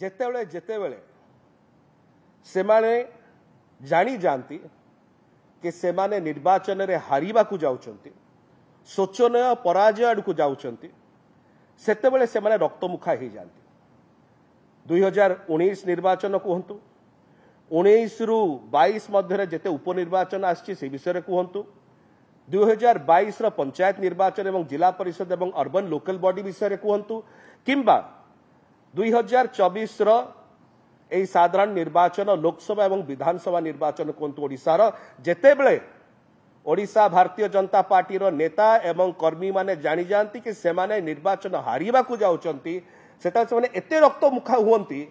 जेतेबेले जेतेबेले सेमाने जानी जानती कि सेमाने निर्वाचन रे हारिबा को जाउचंती शोचनीय पराजय आड़कू जाउचंती सेतेबेले सेमाने रक्तमुखा हो जाती 2019 निर्वाचन कहतु 19 रु 22 मध्य जेते उपनिर्वाचन आसी से विषय कहतु 2022 रो पंचायत निर्वाचन एवं जिला परिषद एवं अर्बन लोकल बॉडी विषय कहतु किंबा 2024 रो एई साधारण निर्वाचन लोकसभा एवं विधानसभा निर्वाचन कहतु ओडिसा रो जेतेबेले ओडिशा भारतीय जनता पार्टी रो नेता एवं कर्मी माने जानी जानती कि सेमाने निर्वाचन हारिबा को जाउचंती सेटा सेमाने एते रक्त मुखा हुअंती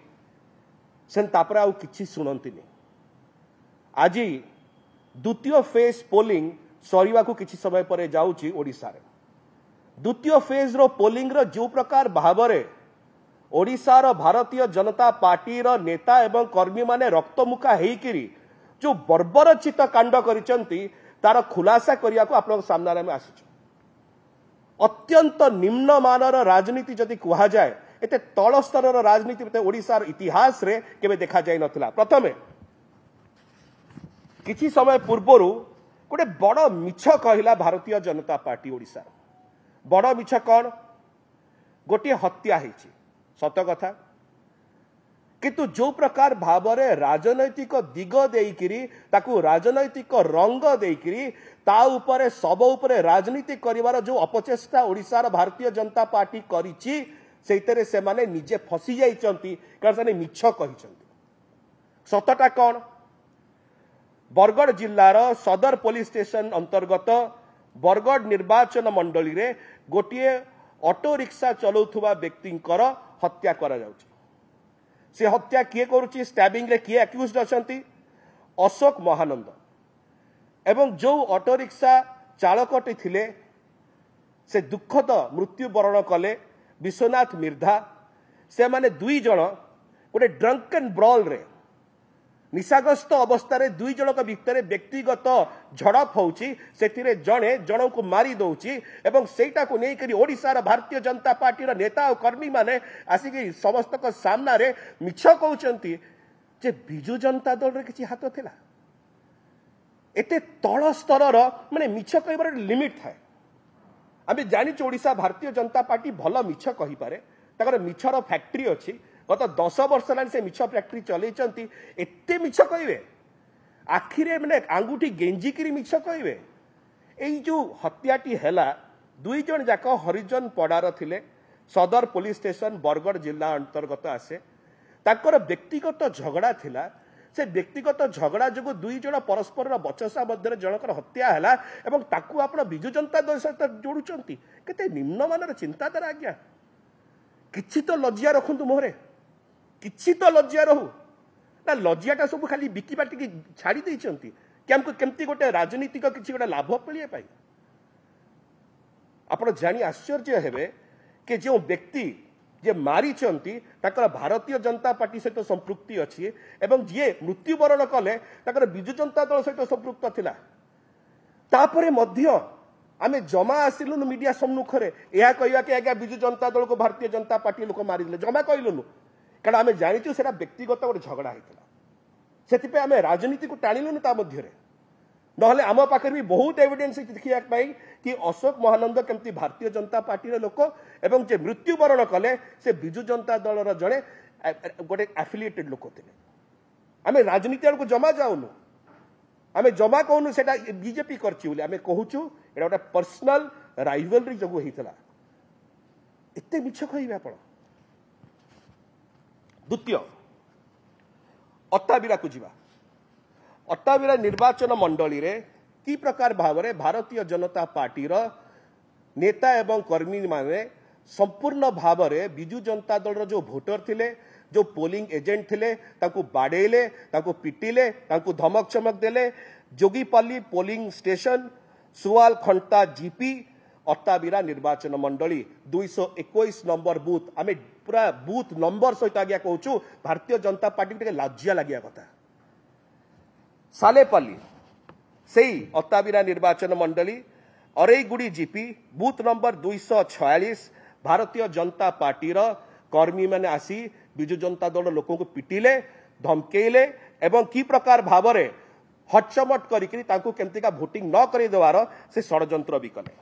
सेन तापरे आउ किछि सुनंतीनी आज द्वितीय फेज पोलिंग सरीवा को किछि समय परे जाउची ओडिसा रे द्वितीय फेज रो पोलिंग रो जो प्रकार भावरे ओडिसा रो भारतीय जनता पार्टी रो नेता एवं कर्मी माने रक्तमुखा हेइकिरी जो बर्बरचित कांड करिसंती तार खुलासा करिया को आपन सामने में आसीछ अत्यंत निम्न मानर राजनीति जदि कुहा जाए एते तळ स्तर राजनीति ओडिसा इतिहास रे केबे देखा जाय नथिला प्रथमे किछि समय पूर्वरु गोटे बड़ मिछ कहिला भारतीय जनता पार्टी ओडिसा बड़ मिछ कौन गोटे हत्या हेछि सत कथा किंतु जो प्रकार भावरे राजनैतिक दिग देइकिरी ताकू राजनैतिक रंग देइकिरी ता उपरे सब उपरे राजनीति करिवार जो अपचेष्टा ओडिसा भारतीय जनता पार्टी करिछि सेइतरे से माने निजे फसी जाइचंती कारण से मिछ कहिचंती सतटा कौन बरगढ़ जिल्लार सदर पुलिस स्टेशन अंतर्गत बरगढ़ निर्वाचन मंडली रे गोटे ऑटो रिक्शा चलाउथुवा व्यक्तिंकर हत्या करा जाउछि से हत्या किए करुछि स्टैबिंग रे किए अक्यूज्ड अछंती अशोक महानंद एवं जो ऑटो रिक्शा चालकटी थिले से दुखद मृत्यु वरण कले विश्वनाथ मिर्धा से माने दुई जण गोटे ड्रंकन ब्रॉल रे निशाग्रस्त अवस्था रे दुई जनक भितर व्यक्तिगत झड़प होउची सेथिरे जणे जण को मारी दउची एवं सेटा को नै करी ओडिसा रा भारतीय जनता पार्टी रा नेता और कर्मी माने आसी समस्त को सामना रे मिछ कहउचंती जे बिजु जनता दल रे किछि हाथ थिला एते तळ स्तर रो माने मिछ कहबार लिमिट थाए आमे जानि ओडिसा भारतीय जनता पार्टी भल मिछ कहि पारे ताकर मिछर फैक्ट्री अछि गत 10 वर्ष लाइन से मिछ फैक्ट्री चलैचंती एते मिछ कहिवे आखिरे माने आंगुठी गेंजिकिरी मिछ कहिवे एई जो हत्याटी हैला दुई जन जाक हरिजन पड़ार थिले सदर पुलिस स्टेशन बरगढ़ जिला अंतर्गत आसे ताकर व्यक्तिगत झगड़ा थिला से व्यक्तिगत झगड़ा जो दुई जन परस्पर बचसा मध्य जनकर हत्या हैला एवं ताकू आपण बिजु जनता दल सहित जोड़ुचंती केते निम्न मानर चिंताधारा आज्ञा किछि तो लज्जा रखंतु मोहरे किछि तो लज्जा रहू ना लज्जाटा सब खाली बिकी बाटी छाड़ी देइचंती कि हमको केमती गोटे राजनीतिक किछि गोटे लाभ मिलिए पाई आपण जानी आश्चर्य हेबे कि जो व्यक्ति जे मारी चंती ताकर भारतीय जनता पार्टी सहित संपृक्ति अछि एवं जे मृत्युवरण कले ताकर बिजु जनता दल सहित संपृक्त थिला तापरे मध्य आमे जमा आसिलुनु मीडिया सम्मुख रे या कहया कि आज्ञा बिजु जनता दल को भारतीय जनता पार्टी लोक मारिले जमा कहलुनु कारण आमे जानिचु सेटा व्यक्तिगत गोटे झगड़ा हेतला सेति पे आमे राजनीति को टाणिलुनु ता मध्य रे नहले आम पाखे भी बहुत एविडेंस देखिया कि अशोक महानंद केमती भारतीय जनता पार्टी लोक एवं जे मृत्युवरण कले से बिजु जनता दल जड़े गोटे एफिलिएटेड लोक थे आम राजनीति को जमा जाऊनु आम जमा कहूनु से बीजेपी करमे कहूँ ये गोटे पर्सनाल राइवलरी जो होता एत मिछ कहे आप द्वितीय अत्ताबिरा को जीवा अत्ताबिरा निर्वाचन मंडली रे की प्रकार भाव में भारतीय जनता पार्टी रो नेता एवं कर्मी माने संपूर्ण भाव में बिजु जनता दल जो भोटर थिले जो पोलिंग एजेंट थिले तांको बाडेले तांको पिटिले तांको धमक चमक देले जोगीपल्ली पोलिंग स्टेशन सुवाल खंटा जीपी अत्ताबिरा निर्वाचन मंडली 221 नंबर बूथ आम पूरा बूथ नंबर सहित आज्ञा कहूँ भारतीय जनता पार्टी टे लज्जा लगे कथा सालेपल्ली से अत्ताबिरा निर्वाचन मंडली अरेगुड़ी जीपी बूथ नंबर 246 भारतीय जनता पार्टी कर्मी मैंने आसी विजु जनता दल लोक पिटिले धमकेले एवं कि प्रकार भाव में हटचमट करमतिका भोटिंग न कर देवार से षड्यंत्र भी कले।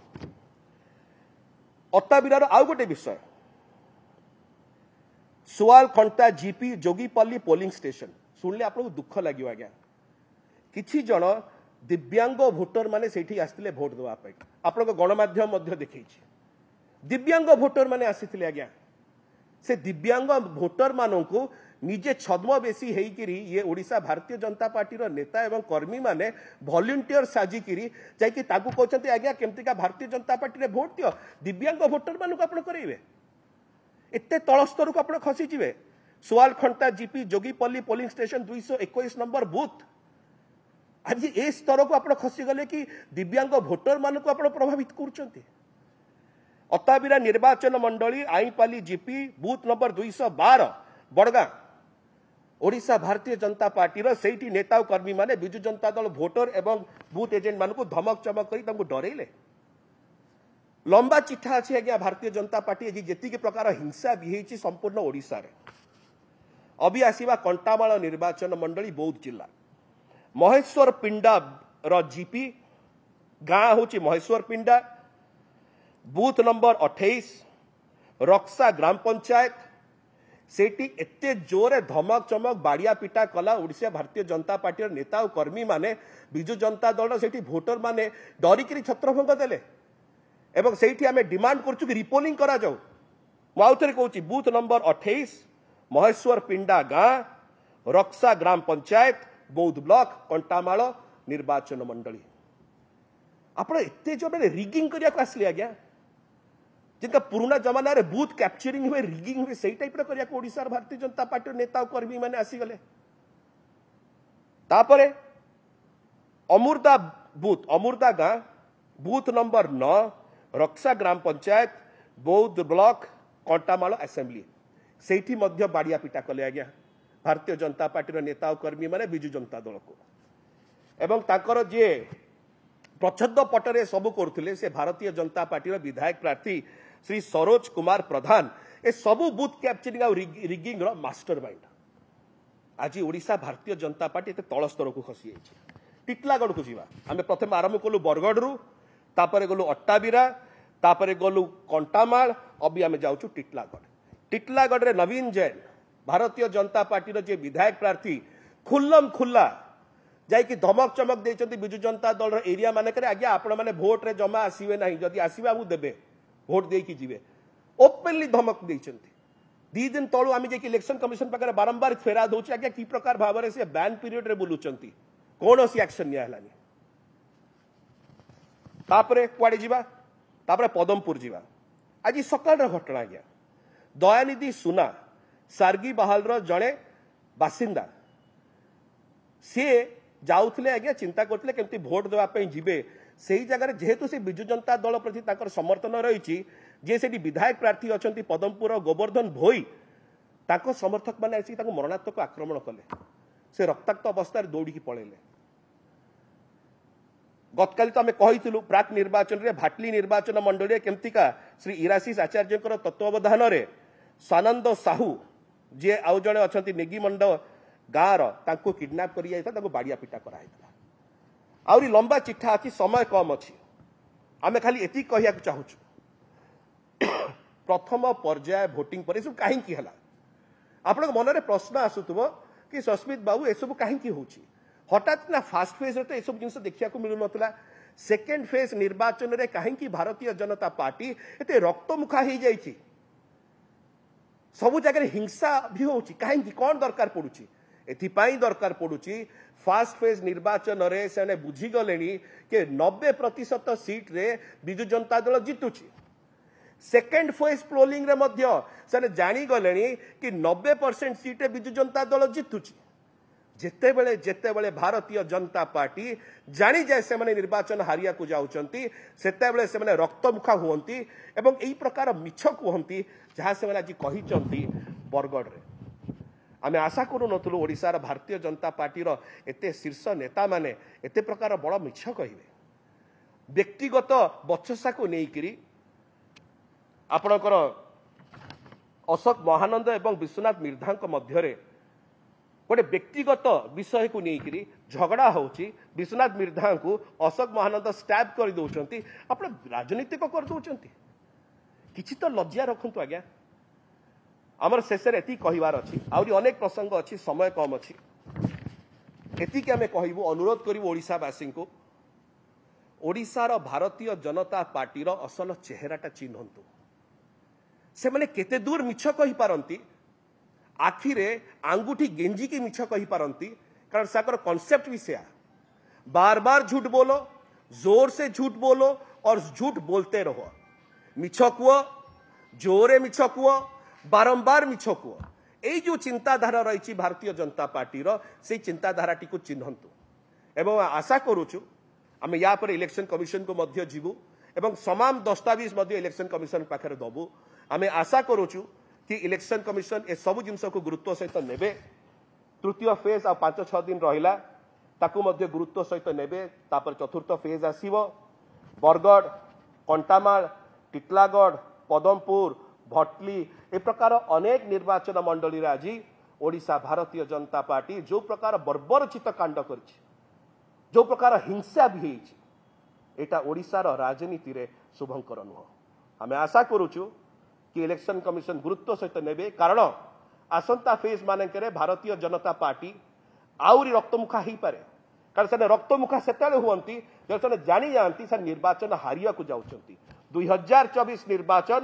अत्ताबिरार आउ गोटे विषय सुआल खंटा जीपी जोगीपल्ली पोलिंग स्टेशन शुणिले आपको दुख लगे आज्ञा किछि जन दिव्यांग भोटर माने सेठी आस्तिले भोट देवा पाई आपण गणमाध्यम देखी दिव्यांग भोटर माने आसीथिले आज्ञा से दिव्यांग भोटर मानू निजे छद्मवेशी होइकिरी ये ओडिशा भारतीय जनता पार्टी रो नेता एवं कर्मी माने वॉलंटियर साजिकिरी जाइकि ताकू कहते आज्ञा केमतिका भारतीय जनता पार्टी रे भोट दियो दिव्यांग भोटर मानू आपण करेइबे एते तल स्तर को आपण खसी जिवे। सुआल खंटा GP Jogipalli polling station 221 number booth आज ए स्तर को आपण खसी गले कि दिव्यांग भोटर मानू आपण प्रभावित करछंती। अत्ताबिरा निर्वाचन मंडली आईपाली जीपी बूथ नंबर 212 बड़गा ओडिशा भारतीय जनता पार्टी रो सेठी नेता और कर्मी माने विजु जनता दल भोटर एवं बूथ एजेंट मानू धमक चमक कर डरेले लंबा चिठा अच्छी आज्ञा भारतीय जनता पार्टी आज जी प्रकार हिंसा भी संपूर्ण ओडिशा रे। अभी आसीबा कंटामाल निर्वाचन मंडली बौद्ध जिला महेश्वर पिंडा रो जीपी गाँ हूँ महेश्वर पिंडा बूथ नंबर 28 रक्सा ग्राम पंचायत सेठी एते जोरे धमक चमक बाड़िया पिटा कला ओडिशा भारतीय जनता पार्टी नेता और कर्मी माने विजु जनता दल सेठी भोटर माने डरिकी छत्रभंग देले एवं सेठी आमे डिमांड करछु कि रिपोलिंग करा जाऊ। मुआउथरे कहूची बूथ नंबर 28 महेश्वर पिंडा गाँ रक्सा ग्राम पंचायत बौद्ध ब्लॉक कंटामाल निर्वाचन मंडली आपण एते जो रिगिंग करिया को आसले आज्ञा जिनका पुराना जमाना रे बूथ कैप्चरिंग हुए रिगिंग हुए सही टाइप करिया को ओडिशा भारतीय जनता पार्टी नेता और कर्मी माने आसीगले। तापरे अमृता बूथ अमृता गाँ बूथ नंबर 9 रक्सा ग्राम पंचायत बौद्ध ब्लॉक कंटामाल असेंबली सेठी मध्य बाड़िया पिटा कले आज्ञा भारतीय जनता पार्टी नेता और कर्मी माने विजु जनता दल को एवं ताकर जे प्रच्छद पटरे सबू करथिले से भारतीय जनता पार्टी विधायक प्रार्थी श्री सरोज कुमार प्रधान ए सबू बूथ कैप्चरिंग और रिगिंग रो मास्टर माइंड आज ओडिशा भारतीय जनता पार्टी एते तल स्तर को खसी जाइए। टिटलागढ़ को जीवा आम प्रथम आरंभ कलु बरगढ़ रु तापरे गलु अट्टाबिरा तापरे गलु कंटामाल अभी आम जाऊँ टिटलागढ़। टिटलागढ़ रे नवीन जैन भारतीय जनता पार्टी जे विधायक प्रार्थी खुल्लम खुल्ला जाइए धमक चमक देते विजु जनता दल एरिया मानक आज्ञा आपण मैंने भोट रे जमा आसवे ना जदि आसवे आमको देवे भोट देकी जीवे ओपनली धमक देते 2 दिन तलू आम जाकि इलेक्शन कमिशन पाखे बारंबार फेराद होची आज्ञा कि प्रकार भाव में से बैन पीरियड रे बुलुचंती कौन सी एक्शन निया हलानी। तापरे कुआडे जीवा तापरे पदमपुर जीवा आज सकाळ घटना आज्ञा दयानिधि सुना सार्गी बहाल जड़े बासिंदा सी जाऊले आज्ञा चिंता करते केमती भोट देवाई जीवे से ही जगह जेहेतु से विजु जनता दल प्रति समर्थन रही जे से विधायक प्रार्थी अच्छा पदमपुर गोवर्धन भोई ताको समर्थक मैंने आसी मरणात्मक आक्रमण कले से रक्ताक्त अवस्था दौड़ी पलैले। गतकाली तो आम कही प्राक निर्वाचन में भाटली निर्वाचन मंडली केमतिका श्री इराशीष आचार्य तत्वावधान में स्वानंद साहू जे आउ जड़े अच्छा नेगीमंड गाँव किडनाप कर बाड़िया पिटा कराई आहरी लंबा चिठा अच्छी समय कम अच्छी आम खाली एति कहया चाहूँ प्रथम पर्याय भोटिंग पर सब कहीं आपण मन में प्रश्न आसुव कि सस्मित बाबू ये सब कहीं हठात ना फास्ट फेज रे तो सब जिन देखा मिलू ना सेकेंड फेज निर्वाचन में कहीं भारतीय जनता पार्टी एते रक्तमुखा हो जाइए सबु जगह हिंसा भी हो कहीं कौन दरकार पड़ुची एथिपाई दरकार पड़ुची फास्ट फेज निर्वाचन रे से बुझीगले कि 90% सीट रे Biju Janata Dal जितुची second phase polling रे मध्य से जानीगले कि 90% सीट रे विजु जनता दल जितुची जेतेबेले जेतेबेले भारतीय जनता पार्टी जानी जाए से माने निर्वाचन हारिया को जाउचंती सेतेबेले से माने रक्तमुखा हुअंती एवं एई प्रकार मिछ कहंती जहाँ से माने आज कहिचंती बरगढ़ रे आमे आशा करू नथुलु ओडिशार भारतीय जनता पार्टी रो एते शीर्ष नेता माने एते प्रकार बड़ मिछ कहिबे व्यक्तिगत बचसा को नेइकिरी आपणकर अशोक महानंद एवं विश्वनाथ मिर्धा मध्य गोटे व्यक्तिगत विषय को लेकर झगड़ा होची विश्वनाथ मिर्धा को अशोक महानंद स्टैब कर दौरान आप राजनीतिक कर दौरान किसी तो लज्जा रखु आज्ञा आमर शेष एति कहबार अच्छी आहरी अनेक प्रसंग अच्छी समय कम अच्छी एतिक आम कहबू अनुरोध करूँ ओडिशावासी को ओडिशार भारतीय जनता पार्टीर असल चेहराटा चिन्हतु से मैंने केते दूर मिछ कही पारंती आखिरे आंगुठी गेंजी की मिछ कही पारंती कारण साकर कॉन्सेप्ट भी से बार बार झूठ बोलो जोर से झूठ बोलो और झूठ बोलते रहो मिछ कुओ जोरे मिछ कुओ बारंबार मिछ कुओ यही जो चिंताधारा रही भारतीय जनता पार्टीर से चिंताधारा टी चिन्हतु एवं आशा करुचु आम या पर इलेक्शन कमिशन को मध्य जीवु एवं समान दस्तावेज मध्य इलेक्शन कमिशन पाखे दबु आम आशा करुचु कि इलेक्शन कमिशन ए सब जिनस को गुरुत्व सहित नेबे तृतीय फेज आ 5-6 दिन रहिला ताकू मध्य गुरुत्व सहित नेबे तापर चतुर्थ फेज आसीबो बरगढ़ कंटामाल टिटलागढ़ पदमपुर भटली ए प्रकार अनेक निर्वाचन मंडली आज ओडिशा भारतीय जनता पार्टी जो प्रकार बर्बरचित कांड करिछि जो प्रकार हिंसा भी एटा ओडिशार राजनीति रे शुभंकर नुह आम आशा करुचु कि इलेक्शन कमिशन गुरुत्व सहित नेबे कारण आसंता फेज मानक भारतीय जनता पार्टी आउरी रक्तमुखा हो पारे कारण से रक्तमुखा से हुंती जब से जानी जाती से निर्वाचन हारिया को जाउछंती 2024 निर्वाचन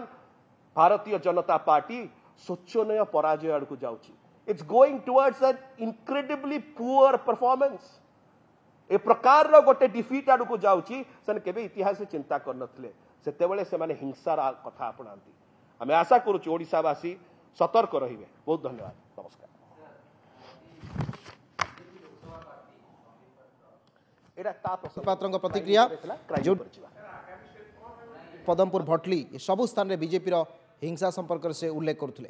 भारतीय जनता पार्टी शोचनीय पराजय आड़ को जाउछि it's going towards an incredibly poor performance ए प्रकार गोटे डिफिट आड़ को जाउछि से केबे इतिहास चिंता करनथिले सेतेबेले से माने हिंसार कथा अपनाती आम आशा करुचु ओडिशावासी सतर्क रहिबे बहुत धन्यवाद नमस्कार पात्र प्रतिक्रिया जो पदमपुर भटली सबु स्थान में बीजेपी हिंसा संपर्क से उल्लेख करुले।